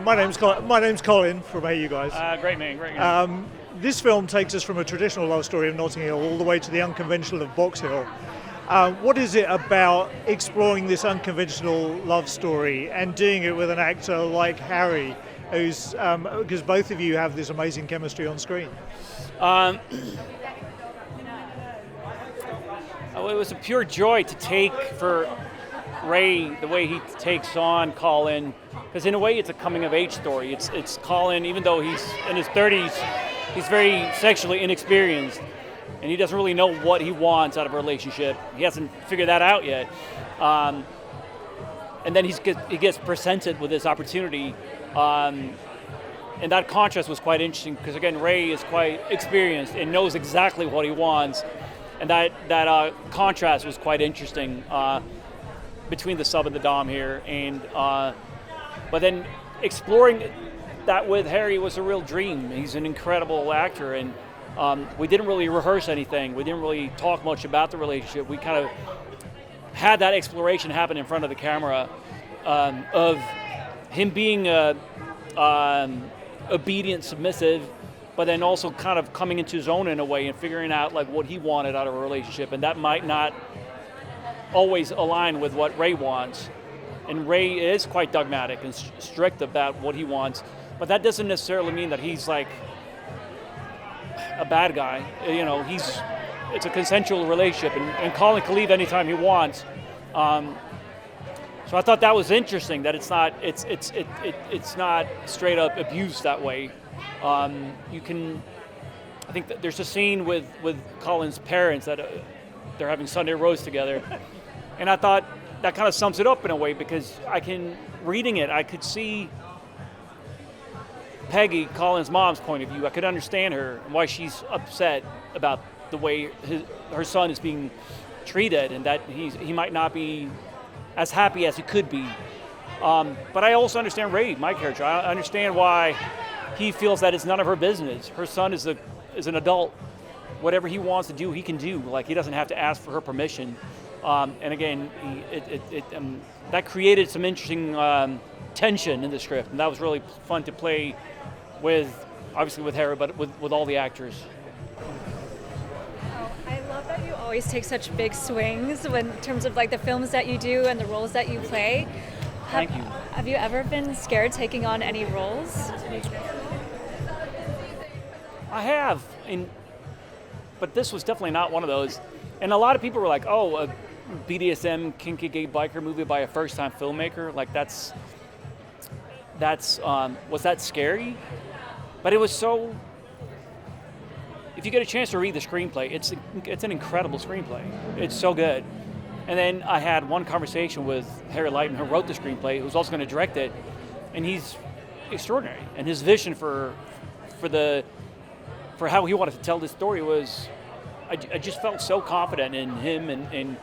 My name's Colin from HeyUGuys. Great man. This film takes us from a traditional love story of Notting Hill all the way to the unconventional of Box Hill. What is it about exploring this unconventional love story and doing it with an actor like Harry, who's because both of you have this amazing chemistry on screen? It was a pure joy to take for Ray the way he takes on Colin, because in a way it's a coming-of-age story. It's Colin, even though he's in his 30s, he's very sexually inexperienced, and he doesn't really know what he wants out of a relationship. He hasn't figured that out yet. And then he gets presented with this opportunity, and that contrast was quite interesting, because again, Ray is quite experienced and knows exactly what he wants, and that contrast was quite interesting between the sub and the dom here. And but then exploring that with Harry was a real dream. He's an incredible actor, and we didn't really rehearse anything. We didn't really talk much about the relationship. We kind of had that exploration happen in front of the camera, of him being obedient, submissive, but then also kind of coming into his own in a way and figuring out like what he wanted out of a relationship, and that might not always align with what Ray wants. And Ray is quite dogmatic and strict about what he wants, but that doesn't necessarily mean that he's like a bad guy. You know, it's a consensual relationship, and Colin can leave anytime he wants. So I thought that was interesting, that it's not straight up abuse that way. I think that there's a scene with Colin's parents that they're having Sunday roast together, and I thought that kind of sums it up in a way, because reading it, I could see Peggy, Colin's mom's point of view. I could understand her and why she's upset about the way her son is being treated, and that he might not be as happy as he could be. But I also understand Ray, my character. I understand why he feels that it's none of her business. Her son is an adult. Whatever he wants to do, he can do. Like, he doesn't have to ask for her permission. And again, that created some interesting tension in the script, and that was really fun to play with, obviously with Harry, but with all the actors. I love that you always take such big swings in terms of like the films that you do and the roles that you play. Thank you. Have you ever been scared taking on any roles? I have, but this was definitely not one of those. And a lot of people were like, "Oh, a BDSM kinky gay biker movie by a first-time filmmaker, like that's was that scary?" But it was so. If you get a chance to read the screenplay, it's an incredible screenplay. It's so good. And then I had one conversation with Harry Lightman, who wrote the screenplay, who's also going to direct it, and he's extraordinary. And his vision for how he wanted to tell this story was, I just felt so confident in him and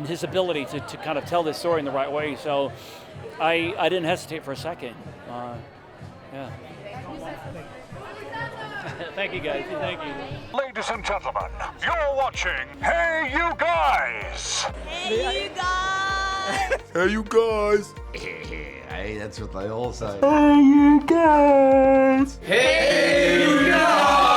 his ability to kind of tell this story in the right way. So I didn't hesitate for a second. Yeah. Thank you, guys. Thank you. Ladies and gentlemen, you're watching Hey You Guys! Hey, you guys! Hey, you guys! Hey, that's what they all say. Hey, you guys! Hey, you guys!